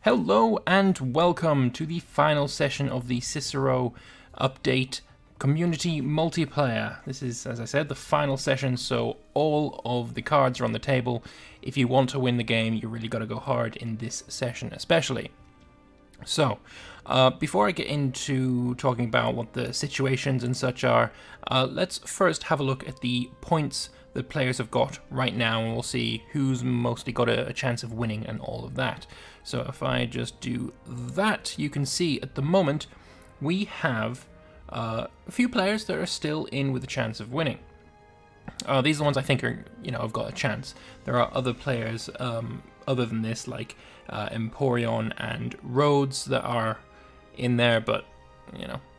Hello and welcome to the final session of the Cicero Update Community Multiplayer. This is, as I said, the final session, so all of the cards are on the table. If you want to win the game, you really got to go hard in this session especially. So, before I get into talking about what the situations and such are, let's first have a look at the points that players have got right now, and we'll see who's mostly got a chance of winning and all of that. So if I just do that, you can see at the moment we have a few players that are still in with a chance of winning. These are the ones I think are, have got a chance. There are other players other than this, like Emporion and Rhodes, that are in there, but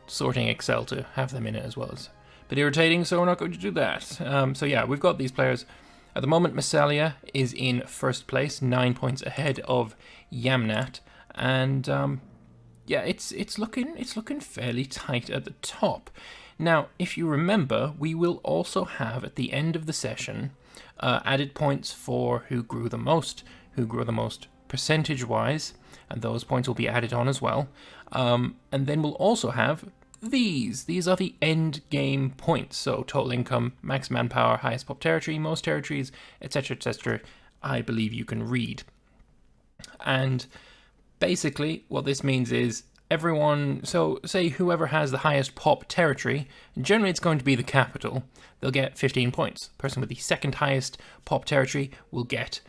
sorting Excel to have them in it as well is a bit irritating, so we're not going to do that. So yeah, we've got these players. At the moment, Massalia is in first place, 9 points ahead of Yamnat, and yeah, it's looking fairly tight at the top. Now, if you remember, we will also have at the end of the session added points for who grew the most percentage-wise, and those points will be added on as well. And then we'll also have these. These are the end game points. So total income, max manpower, highest pop territory, most territories, etc., etc. I believe you can read. And basically what this means is everyone, so say whoever has the highest pop territory, generally it's going to be the capital, they'll get 15 points. The person with the second highest pop territory will get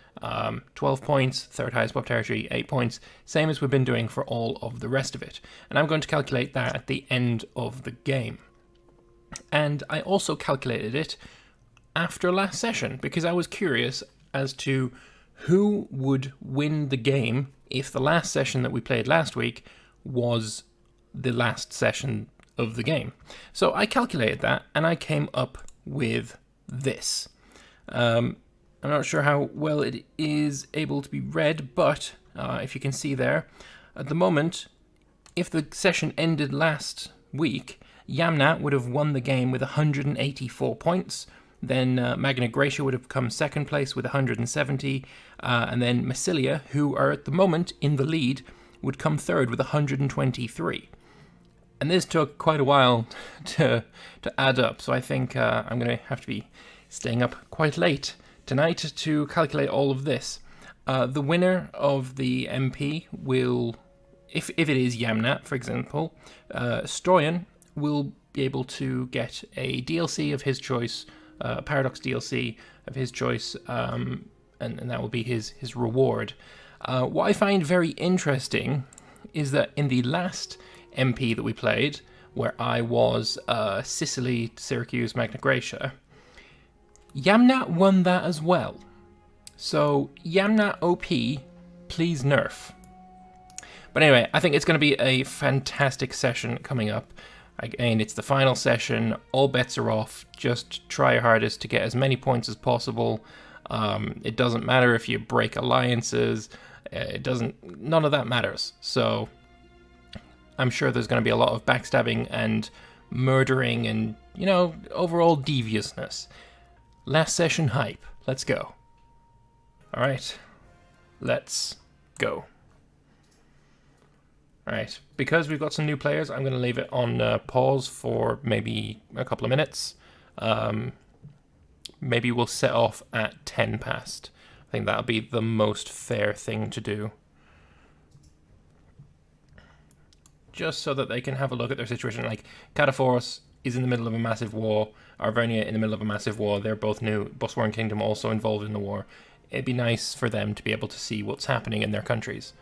12 points, third highest pop territory, 8 points, same as we've been doing for all of the rest of it. And I'm going to calculate that at the end of the game. And I also calculated it after last session, because I was curious as to who would win the game if the last session that we played last week was the last session of the game. So I calculated that, and I came up with this. I'm not sure how well it is able to be read, but if you can see there, at the moment, if the session ended last week, Yamnat would have won the game with 184 points. Then Magna Graecia would have come second place with 170, and then Massilia, who are at the moment in the lead, would come third with 123. And this took quite a while to add up, so I think I'm going to have to be staying up quite late tonight to calculate all of this. The winner of the MP will, if it is Yamnat, for example, Stroyan will be able to get a DLC of his choice, Paradox DLC of his choice, and that will be his reward. What I find very interesting is that in the last MP that we played, where I was Sicily, Syracuse, Magna Graecia, Yamnat won that as well. So Yamnat OP, please nerf. But anyway, I think it's going to be a fantastic session coming up. Again, it's the final session, all bets are off, just try your hardest to get as many points as possible. It doesn't matter if you break alliances, none of that matters. So I'm sure there's going to be a lot of backstabbing and murdering and, overall deviousness. Last session hype. Let's go. Alright. Let's go. Alright. Because we've got some new players, I'm going to leave it on pause for maybe a couple of minutes. Maybe we'll set off at 10 past. I think that'll be the most fair thing to do. Just so that they can have a look at their situation. Like, Cataforos is in the middle of a massive war. Arvernia in the middle of a massive war. They're both new. Bosworn Kingdom also involved in the war. It'd be nice for them to be able to see what's happening in their countries.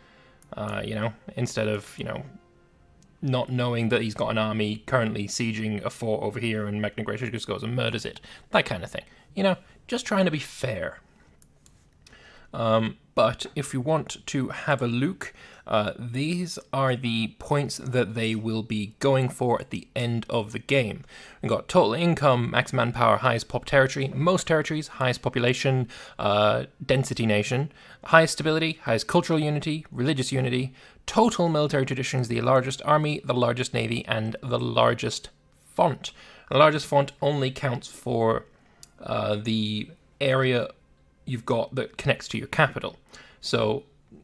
Instead of, not knowing that he's got an army currently sieging a fort over here and Magna Graecia just goes and murders it. That kind of thing. Just trying to be fair. But if you want to have a look, these are the points that they will be going for at the end of the game. We've got total income, max manpower, highest pop territory, most territories, highest population, density nation, highest stability, highest cultural unity, religious unity, total military traditions, the largest army, the largest navy, and the largest font. The largest font only counts for the area you've got that connects to your capital. So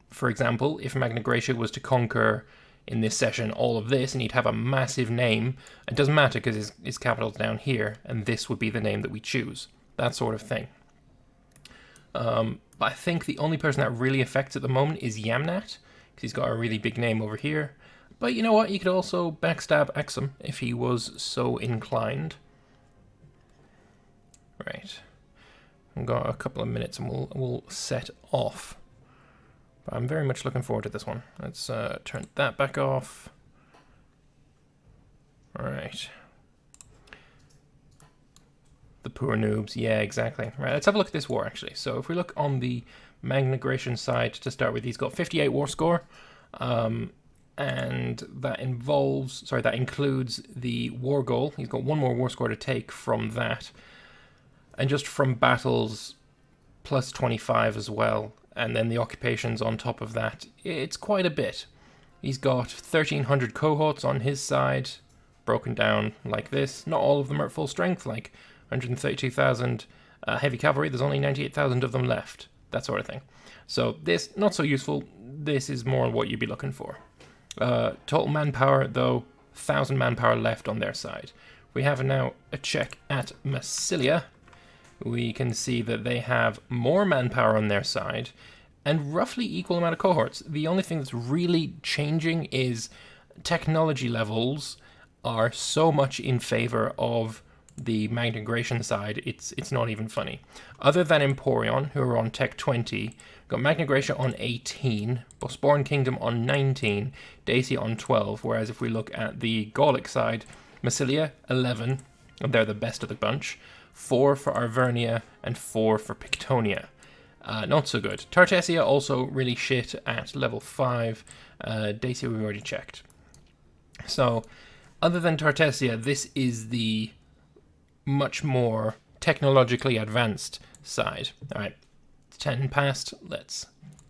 for example, if Magna Graecia was to conquer in this session all of this, and he'd have a massive name, it doesn't matter because his capital's down here, and this would be the name that we choose. That sort of thing. But I think the only person that really affects at the moment is Yamnat, because he's got a really big name over here. But you know what? He could also backstab Exum if he was so inclined. Right. We've got a couple of minutes and we'll set off. But I'm very much looking forward to this one. Let's turn that back off. Alright. The poor noobs. Yeah, exactly. Right, let's have a look at this war, actually. So if we look on the Magna Graecian side to start with, he's got 58 war score. And that includes the war goal. He's got one more war score to take from that. And just from battles, plus 25 as well. And then the occupations on top of that. It's quite a bit. He's got 1,300 cohorts on his side, broken down like this. Not all of them are at full strength, like 132,000 heavy cavalry. There's only 98,000 of them left. That sort of thing. So this, not so useful. This is more what you'd be looking for. Total manpower, though, 1,000 manpower left on their side. We have now a check at Massilia. We can see that they have more manpower on their side and roughly equal amount of cohorts. The only thing that's really changing is technology levels are so much in favor of the Magna Graecian side, it's not even funny. Other than Emporion, who are on Tech 20, got Magna Graecia on 18, Bosporan Kingdom on 19, Dacia on 12, whereas if we look at the Gallic side, Massilia, 11, and they're the best of the bunch, 4 for Arvernia, and 4 for Pictonia. Not so good. Tartessia also really shit at level 5, Dacia we've already checked. So, other than Tartessia, this is the much more technologically advanced side. Alright, 10 past, let's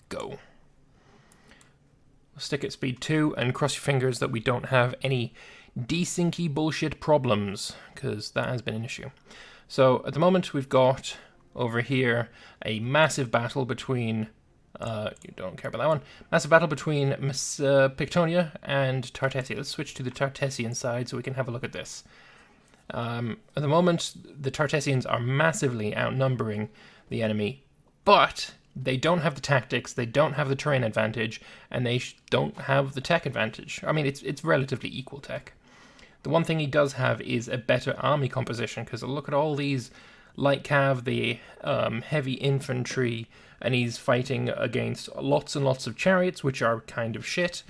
go. We'll stick at speed 2 and cross your fingers that we don't have any desyncy bullshit problems, because that has been an issue. So at the moment we've got over here a massive battle between, you don't care about that one, massive battle between Pictonia and Tartessia. Let's switch to the Tartessian side so we can have a look at this. At the moment, the Tartessians are massively outnumbering the enemy, but they don't have the tactics, they don't have the terrain advantage, and they don't have the tech advantage. I mean, it's relatively equal tech. The one thing he does have is a better army composition, because look at all these light cav, the heavy infantry, and he's fighting against lots and lots of chariots, which are kind of shit,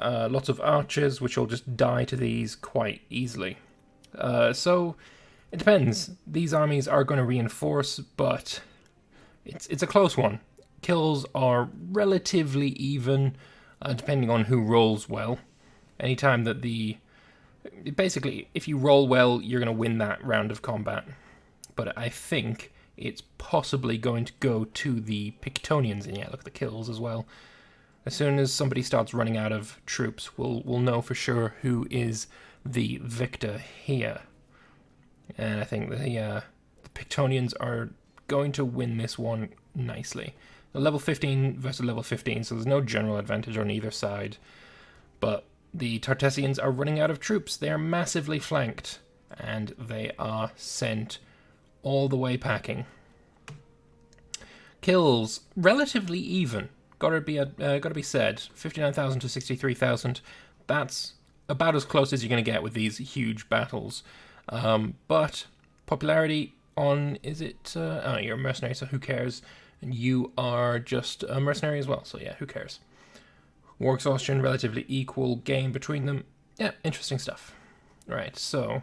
lots of archers, which will just die to these quite easily. So it depends. These armies are going to reinforce, but it's a close one. Kills are relatively even, depending on who rolls well. Anytime that basically, if you roll well, you're going to win that round of combat. But I think it's possibly going to go to the Pictonians, and yeah, look at the kills as well. As soon as somebody starts running out of troops, we'll know for sure who is the victor here. And I think the Pictonians are going to win this one nicely. The level 15 versus level 15, so there's no general advantage on either side. But the Tartessians are running out of troops. They are massively flanked, and they are sent all the way packing. Kills relatively even. Gotta be said. 59,000 to 63,000. That's about as close as you're going to get with these huge battles. But popularity on, is it? Oh, you're a mercenary, so who cares? And you are just a mercenary as well, so yeah, who cares? War exhaustion, relatively equal game between them. Yeah, interesting stuff. Right, so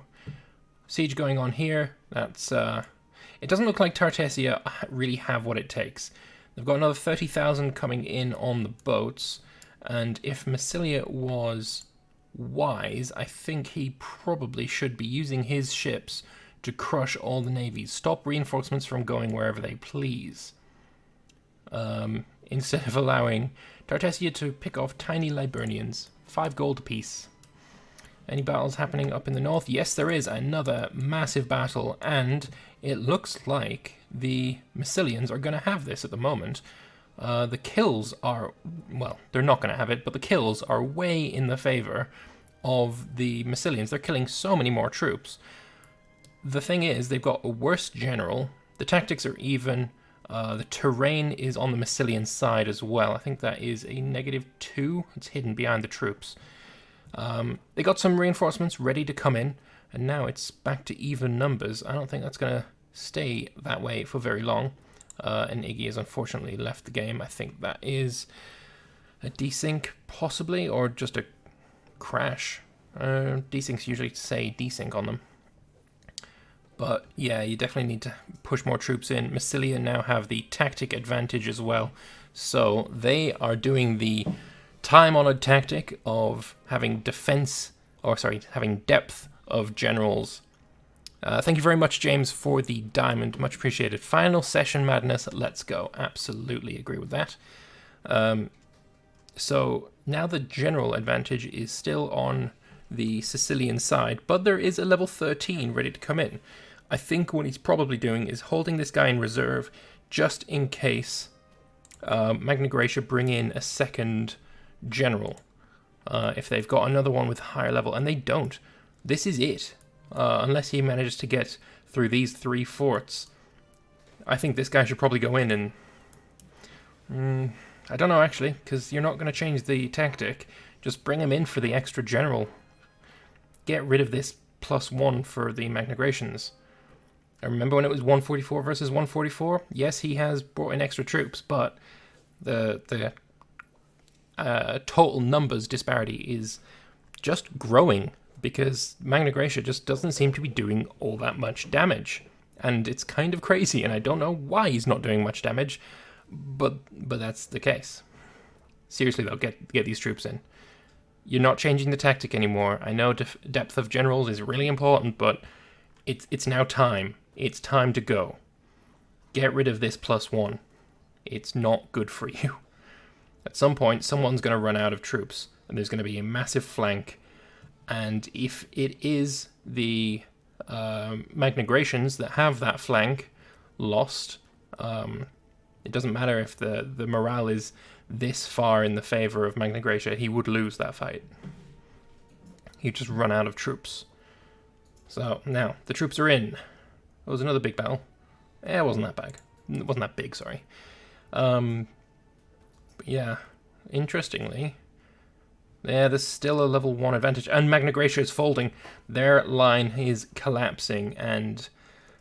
siege going on here. That's it doesn't look like Tartessia really have what it takes. They've got another 30,000 coming in on the boats, and if Massilia was wise, I think he probably should be using his ships to crush all the navies. Stop reinforcements from going wherever they please. Instead of allowing Tartessia to pick off tiny Liburnians. 5 gold apiece. Any battles happening up in the north? Yes, there is another massive battle, and it looks like the Massilians are going to have this at the moment. The kills are, well, they're not going to have it, but the kills are way in the favor of the Massilians. They're killing so many more troops. The thing is, they've got a worse general. The tactics are even. The terrain is on the Massilian side as well. I think that is a -2. It's hidden behind the troops. They got some reinforcements ready to come in, and now it's back to even numbers. I don't think that's going to stay that way for very long. And Iggy has unfortunately left the game. I think that is a desync, possibly, or just a crash. Desyncs usually say desync on them. But yeah, you definitely need to push more troops in. Massilia now have the tactic advantage as well. So they are doing the time-honored tactic of having having depth of generals. Thank you very much, James, for the diamond. Much appreciated. Final session madness. Let's go. Absolutely agree with that. So now the general advantage is still on the Sicilian side, but there is a level 13 ready to come in. I think what he's probably doing is holding this guy in reserve just in case Magna Graecia bring in a second general. If they've got another one with higher level, and they don't. This is it. Unless he manages to get through these 3 forts. I think this guy should probably go in and... I don't know, actually, because you're not going to change the tactic. Just bring him in for the extra general. Get rid of this +1 for the Magna Graecians. I remember when it was 144 versus 144? Yes, he has brought in extra troops, but the total numbers disparity is just growing because Magna Graecia just doesn't seem to be doing all that much damage. And it's kind of crazy, and I don't know why he's not doing much damage, but that's the case. Seriously though, get these troops in. You're not changing the tactic anymore. I know depth of generals is really important, but it's now time. It's time to go. Get rid of this +1. It's not good for you. At some point, someone's going to run out of troops, and there's going to be a massive flank. And if it is the Magna Graecians that have that flank lost, it doesn't matter if the morale is this far in the favor of Magna Graecia, he would lose that fight. He'd just run out of troops. So, now, the troops are in. It was another big battle. It wasn't that bad. It wasn't that big, sorry. But yeah, interestingly, yeah, there's still a level 1 advantage, and Magna Graecia is folding. Their line is collapsing, and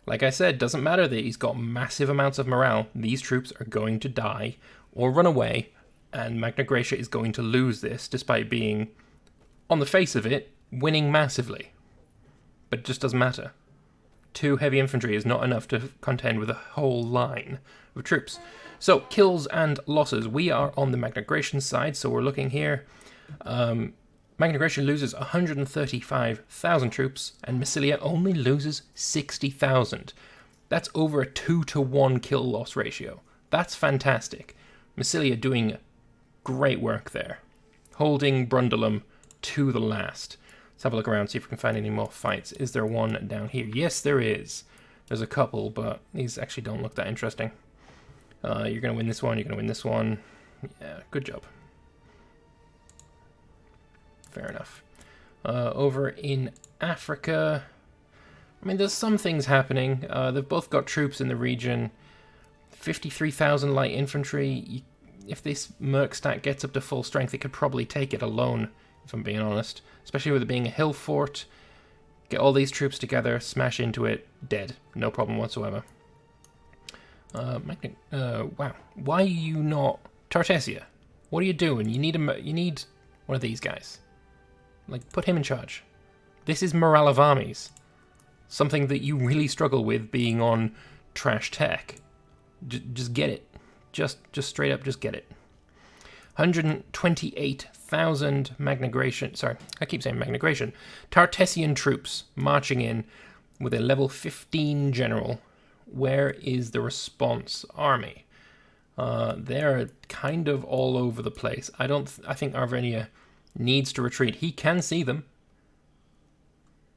like I said, doesn't matter that he's got massive amounts of morale. These troops are going to die or run away, and Magna Graecia is going to lose this, despite being, on the face of it, winning massively. But it just doesn't matter. 2 heavy infantry is not enough to contend with a whole line of troops. So, kills and losses. We are on the Magna Graecian side, so we're looking here. Magna Graecia loses 135,000 troops, and Massilia only loses 60,000. That's over a 2-to-1 kill-loss ratio. That's fantastic. Massilia doing great work there. Holding Brundulum to the last. Let's have a look around, see if we can find any more fights. Is there one down here? Yes, there is. There's a couple, but these actually don't look that interesting. You're going to win this one, you're going to win this one. Yeah, good job. Fair enough. Over in Africa, I mean, there's some things happening. They've both got troops in the region. 53,000 light infantry. If this Merc stat gets up to full strength, it could probably take it alone, if I'm being honest. Especially with it being a hill fort. Get all these troops together, smash into it, dead. No problem whatsoever. Wow. Why are you not... Tartessia, what are you doing? You need one of these guys. Like, put him in charge. This is morale of armies. Something that you really struggle with being on trash tech. Just get it. Just straight up, just get it. 128,000 Magna Graecian... Sorry, I keep saying Magna Graecian. Tartessian troops marching in with a level 15 general. Where is the response army? They're kind of all over the place. I think Arvenia needs to retreat. He can see them.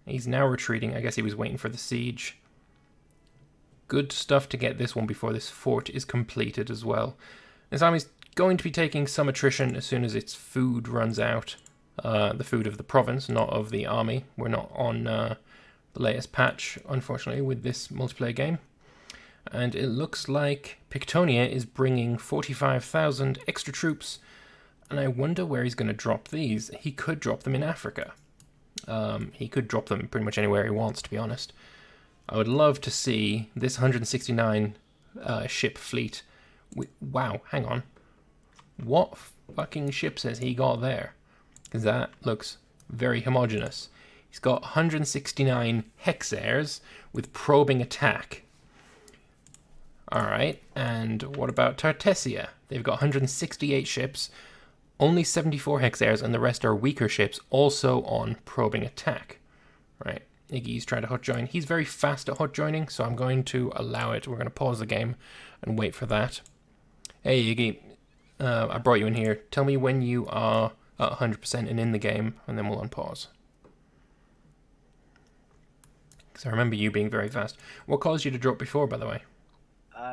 He's now retreating. I guess he was waiting for the siege. Good stuff to get this one before this fort is completed as well. This army's going to be taking some attrition as soon as its food runs out. The food of the province, not of the army. We're not on the latest patch, unfortunately, with this multiplayer game. And it looks like Pictonia is bringing 45,000 extra troops, and I wonder where he's going to drop these. He could drop them in Africa. He could drop them pretty much anywhere he wants, to be honest. I would love to see this 169 ship fleet. Wow, hang on. What fucking ships has he got there? Because that looks very homogeneous. He's got 169 Hexairs with probing attack. Alright, and what about Tartessia? They've got 168 ships, only 74 Hexairs, and the rest are weaker ships, also on probing attack. Right, Iggy's trying to hot join. He's very fast at hot joining, so I'm going to allow it. We're going to pause the game and wait for that. Hey Iggy, I brought you in here. Tell me when you are at 100% and in the game, and then we'll unpause. Because I remember you being very fast. What caused you to drop before, by the way?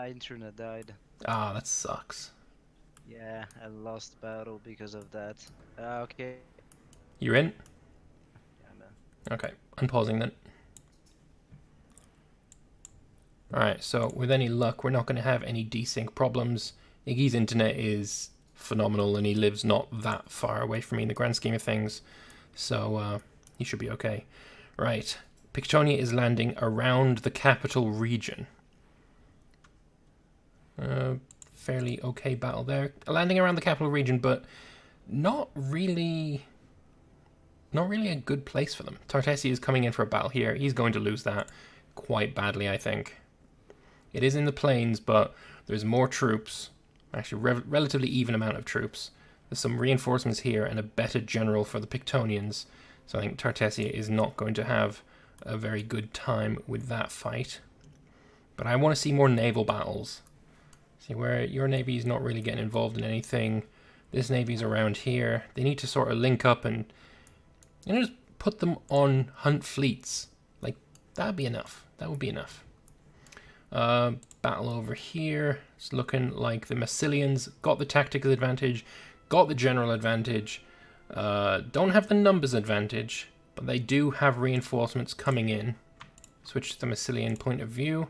Internet died. Ah, that sucks. Yeah, I lost battle because of that. Okay. You're in? Yeah, man. Okay, unpausing then. Alright, so with any luck, we're not going to have any desync problems. Iggy's internet is phenomenal, and he lives not that far away from me in the grand scheme of things. So, he should be okay. Right, Pictonia is landing around the capital region. Fairly okay battle there. Landing around the capital region, but not really a good place for them. Tartessia is coming in for a battle here. He's going to lose that quite badly, I think. It is in the plains, but there's more troops. Actually, relatively even amount of troops. There's some reinforcements here and a better general for the Pictonians. So I think Tartessia is not going to have a very good time with that fight. But I want to see more naval battles. See where your navy's not really getting involved in anything. This navy's around here. They need to sort of link up and just put them on hunt fleets. Like, that'd be enough. That would be enough. Battle over here. It's looking like the Massilians got the tactical advantage, got the general advantage, don't have the numbers advantage, but they do have reinforcements coming in. Switch to the Massilian point of view.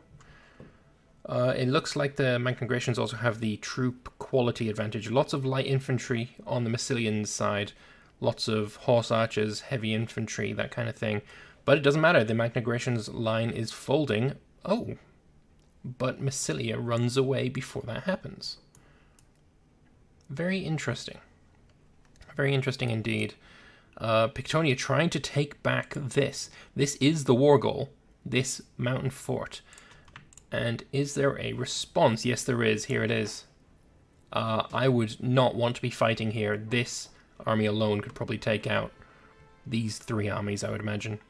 It looks like the Magnagracians also have the troop quality advantage. Lots of light infantry on the Massilians side. Lots of horse archers, heavy infantry, that kind of thing. But it doesn't matter. The Magnagracians line is folding. Oh. But Massilia runs away before that happens. Very interesting. Very interesting indeed. Pictonia trying to take back this. This is the war goal. This mountain fort. And is there a response? Yes, there is. Here it is. I would not want to be fighting here. This army alone could probably take out these three armies, I would imagine.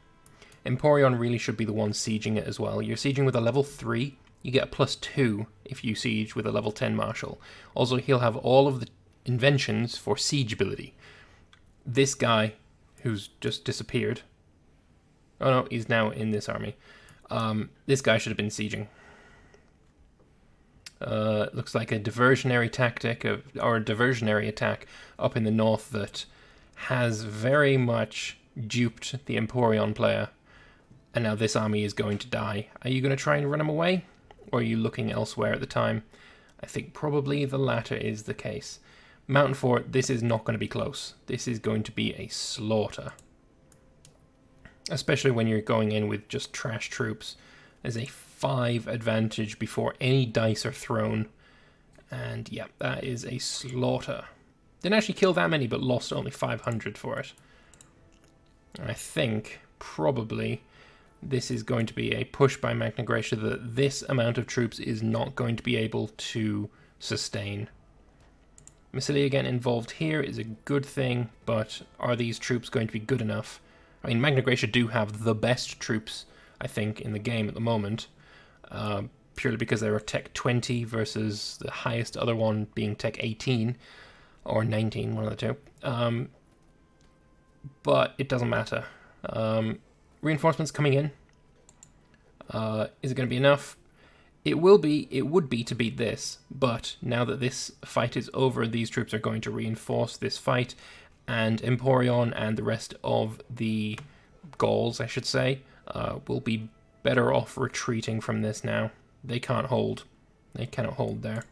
Emporion really should be the one sieging it as well. You're sieging with a level 3. You get a +2 if you siege with a level 10 marshal. Also, he'll have all of the inventions for siege ability. This guy, who's just disappeared. Oh no, he's now in this army. This guy should have been sieging. Looks like a diversionary tactic or a diversionary attack up in the north that has very much duped the Emporion player, and now this army is going to die. Are you going to try and run him away, or are you looking elsewhere at the time? I think probably the latter is the case. Mountain Fort, this is not going to be close. This is going to be a slaughter, especially when you're going in with just trash troops. There's a 5 advantage before any dice are thrown. And yeah, that is a slaughter. Didn't actually kill that many, but lost only 500 for it. I think probably this is going to be a push by Magna Graecia that this amount of troops is not going to be able to sustain. Massilia getting involved here is a good thing, but are these troops going to be good enough? I mean, Magna Graecia do have the best troops, I think, in the game at the moment. Purely because they were Tech 20 versus the highest other one being Tech 18 or 19, one of the two. But it doesn't matter. Reinforcements coming in. Is it going to be enough? It would be to beat this, but now that this fight is over, these troops are going to reinforce this fight, and Emporion and the rest of the Gauls, I should say, will be better off retreating from this now. They can't hold. They cannot hold there.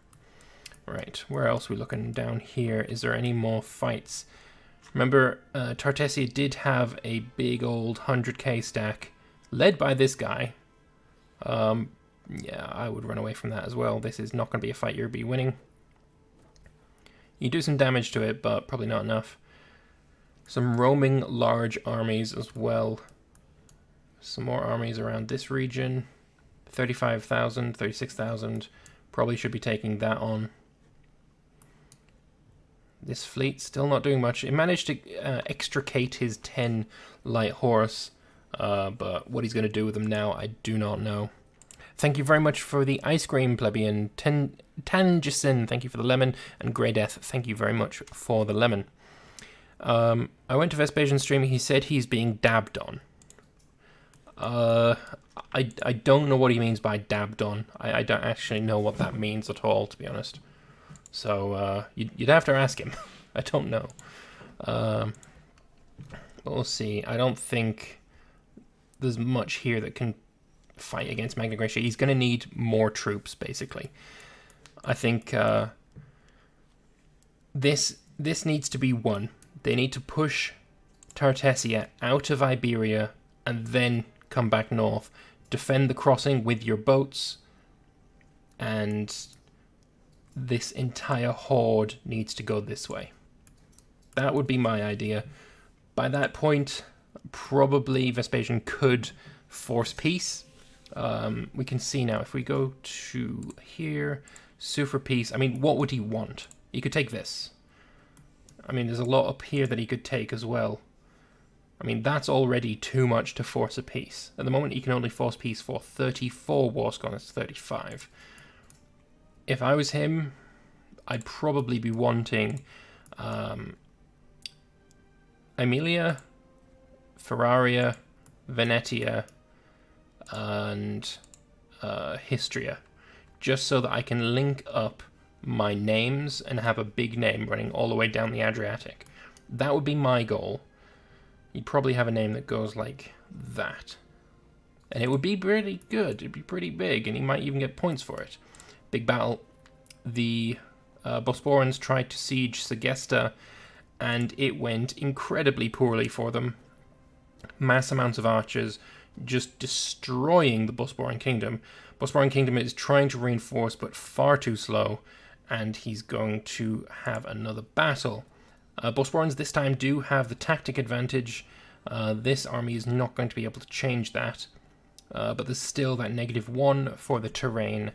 Right, where else are we looking down here? Is there any more fights? Remember, Tartessia did have a big old 100k stack, led by this guy. Yeah, I would run away from that as well. This is not going to be a fight you'll be winning. You do some damage to it, but probably not enough. Some roaming large armies as well. Some more armies around this region. 35,000, 36,000. Probably should be taking that on. This fleet still not doing much. It managed to extricate his 10 light horse, but what he's going to do with them now, I do not know. Thank you very much for the ice cream, plebeian. Tangisin, thank you for the lemon. And Grey Death, thank you very much for the lemon. I went to Vespasian's stream. He said he's being dabbed on. I don't know what he means by dabbed on. I don't actually know what that means at all, to be honest. So you'd have to ask him. I don't know. But we'll see. I don't think there's much here that can fight against Magna Graecia. He's going to need more troops, basically. I think this needs to be won. They need to push Tartessia out of Iberia and then come back north. Defend the crossing with your boats, and this entire horde needs to go this way. That would be my idea. By that point, probably Vespasian could force peace. We can see now, if we go to here, sue for peace, I mean, what would he want? He could take this. I mean, there's a lot up here that he could take as well. I mean, that's already too much to force a peace. At the moment, he can only force peace for 34 war scorns, 35. If I was him, I'd probably be wanting Emilia, Ferraria, Venetia, and Histria, just so that I can link up my names and have a big name running all the way down the Adriatic. That would be my goal. You'd probably have a name that goes like that. And it would be pretty good. It'd be pretty big, and he might even get points for it. Big battle. The Bosporans tried to siege Segesta, and it went incredibly poorly for them. Mass amounts of archers just destroying the Bosporan Kingdom. Bosporan Kingdom is trying to reinforce, but far too slow, and he's going to have another battle. Bosporans this time do have the tactic advantage. This army is not going to be able to change that, but there's still that -1 for the terrain.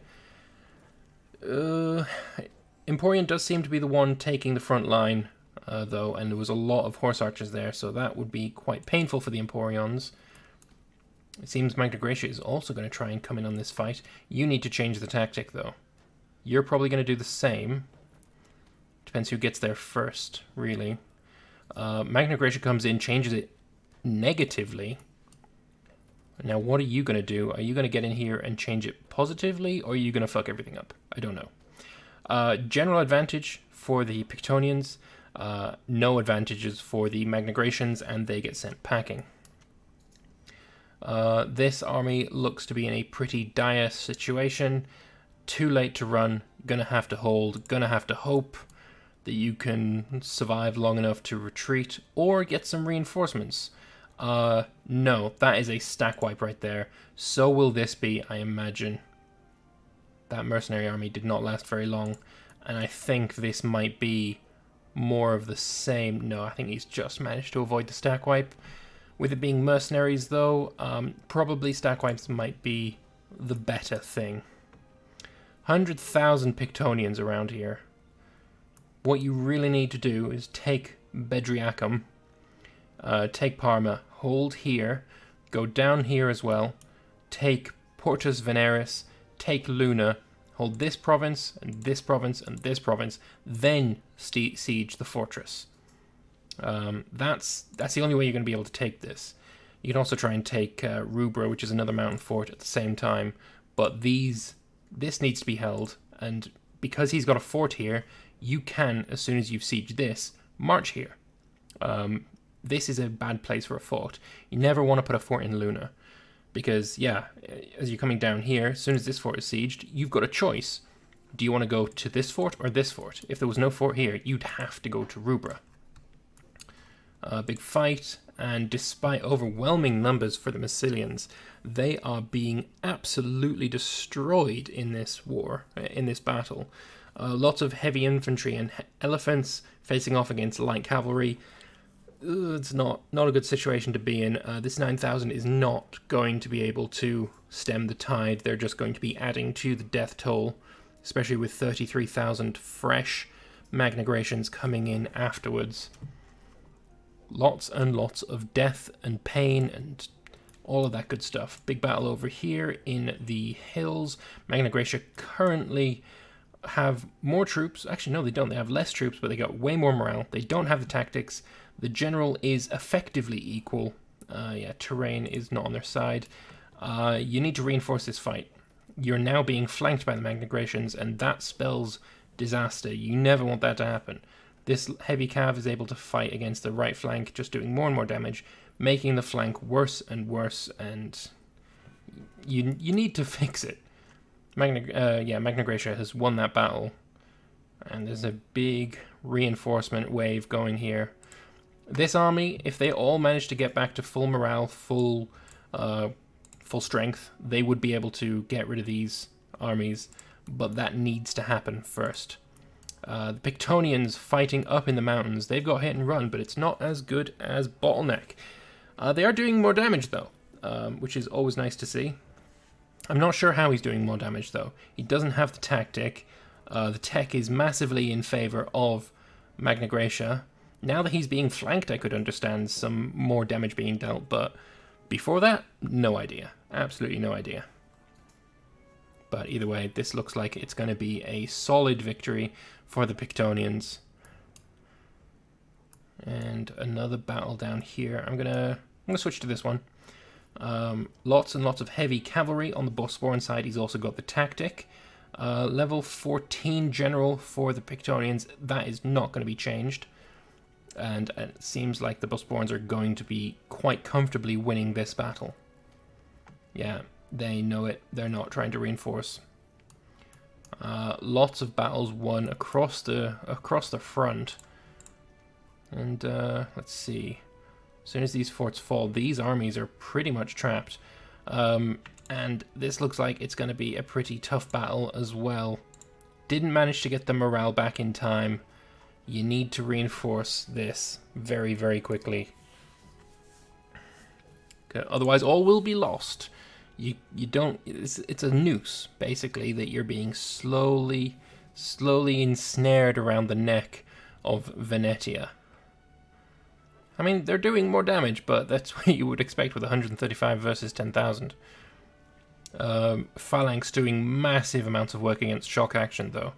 Emporion does seem to be the one taking the front line, though, and there was a lot of horse archers there, so that would be quite painful for the Emporions. It seems Magna Graecia is also going to try and come in on this fight. You need to change the tactic, though. You're probably going to do the same. Depends who gets there first, really. Magna Graecia comes in, changes it negatively. Now, what are you going to do? Are you going to get in here and change it positively, or are you going to fuck everything up? I don't know. General advantage for the Pictonians. No advantages for the Magna Graecians, and they get sent packing. This army looks to be in a pretty dire situation. Too late to run. Gonna have to hold. Gonna have to hope that you can survive long enough to retreat or get some reinforcements. No, that is a stack wipe right there. So will this be, I imagine. That mercenary army did not last very long, and I think this might be more of the same. No, I think he's just managed to avoid the stack wipe. With it being mercenaries, though, probably stack wipes might be the better thing. 100,000 Pictonians around here. What you really need to do is take Bedriacum, take Parma, hold here, go down here as well, take Portus Veneris, take Luna, hold this province, and this province, and this province, then siege the fortress. That's the only way you're going to be able to take this. You can also try and take Rubra, which is another mountain fort, at the same time, but these This needs to be held, and because he's got a fort here, you can, as soon as you've sieged this, march here. This is a bad place for a fort. You never want to put a fort in Luna, because, yeah, as you're coming down here, as soon as this fort is sieged, you've got a choice. Do you want to go to this fort or this fort? If there was no fort here, you'd have to go to Rubra. Big fight, and despite overwhelming numbers for the Massilians, they are being absolutely destroyed in this war, in this battle. Lots of heavy infantry and elephants facing off against light cavalry. It's not a good situation to be in. This 9,000 is not going to be able to stem the tide. They're just going to be adding to the death toll, especially with 33,000 fresh Magnagrations coming in afterwards. Lots and lots of death and pain and all of that good stuff. Big battle over here in the hills. Magna Graecia currently have more troops. Actually, no, they don't. They have less troops, but they got way more morale. They don't have the tactics. The general is effectively equal. Yeah, terrain is not on their side. You need to reinforce this fight. You're now being flanked by the Magna Graecians, and that spells disaster. You never want that to happen. This heavy cav is able to fight against the right flank, just doing more and more damage, making the flank worse and worse, and you need to fix it. Magna Graecia has won that battle, and there's a big reinforcement wave going here. This army, if they all manage to get back to full morale, full strength, they would be able to get rid of these armies, but that needs to happen first. The Pictonians fighting up in the mountains, they've got hit and run, but it's not as good as Bottleneck. They are doing more damage, though, which is always nice to see. I'm not sure how he's doing more damage, though. He doesn't have the tactic. The tech is massively in favor of Magna Graecia. Now that he's being flanked, I could understand some more damage being dealt, but before that, no idea. Absolutely no idea. But either way, this looks like it's going to be a solid victory for the Pictonians. And another battle down here. I'm gonna switch to this one. Lots and lots of heavy cavalry on the Bosporan side. He's also got the tactic. Level 14 general for the Pictonians. That is not going to be changed. And it seems like the Bosporans are going to be quite comfortably winning this battle. Yeah, they know it. They're not trying to reinforce. Lots of battles won across the front. And let's see. As soon as these forts fall, these armies are pretty much trapped. And this looks like it's going to be a pretty tough battle as well. Didn't manage to get the morale back in time. You need to reinforce this very, very quickly. Okay, otherwise, all will be lost. You don't. It's a noose basically that you're being slowly ensnared around the neck of Venetia. I mean, they're doing more damage, but that's what you would expect with 135 versus 10,000. Phalanx doing massive amounts of work against shock action, though.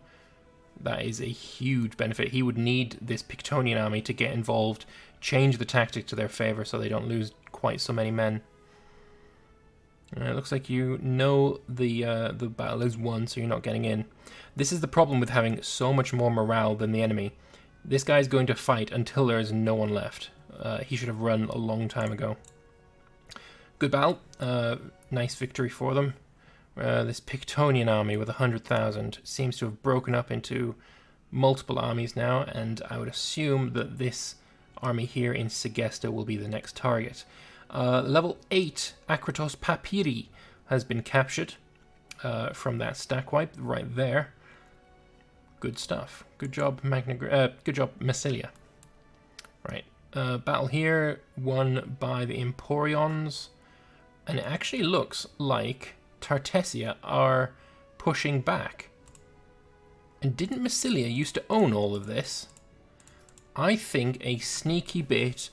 That is a huge benefit. He would need this Pictonian army to get involved, change the tactic to their favor so they don't lose quite so many men. It looks like you know the battle is won, so you're not getting in. This is the problem with having so much more morale than the enemy. This guy's going to fight until there is no one left. He should have run a long time ago. Good battle. Nice victory for them. This Pictonian army with 100,000 seems to have broken up into multiple armies now, and I would assume that this army here in Segesta will be the next target. Level 8 Akratos Papyri has been captured from that stack wipe right there. Good stuff. Good job, good job, Massilia. Right. Battle here won by the Emporions, and it actually looks like Tartessia are pushing back. And didn't Massilia used to own all of this? I think a sneaky bit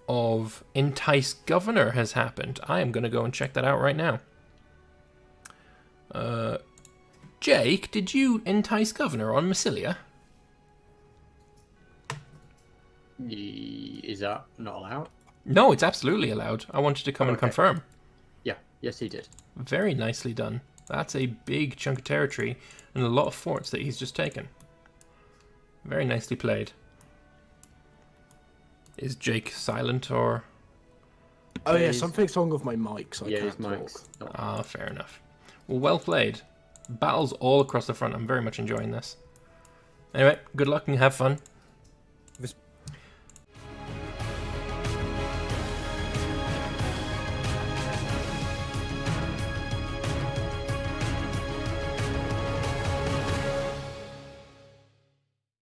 of Entice Governor has happened. I am going to go and check that out right now. Jake, did you entice Governor on Massilia? Is that not allowed? No, it's absolutely allowed. I wanted to come and confirm. Yeah, yes he did. Very nicely done. That's a big chunk of territory and a lot of forts that he's just taken. Very nicely played. Is Jake silent or... Oh yeah, something's wrong with my mic, so I can't his talk. mic's not. Ah, fair enough. Well played. Battles all across the front. I'm very much enjoying this. Anyway, good luck and have fun.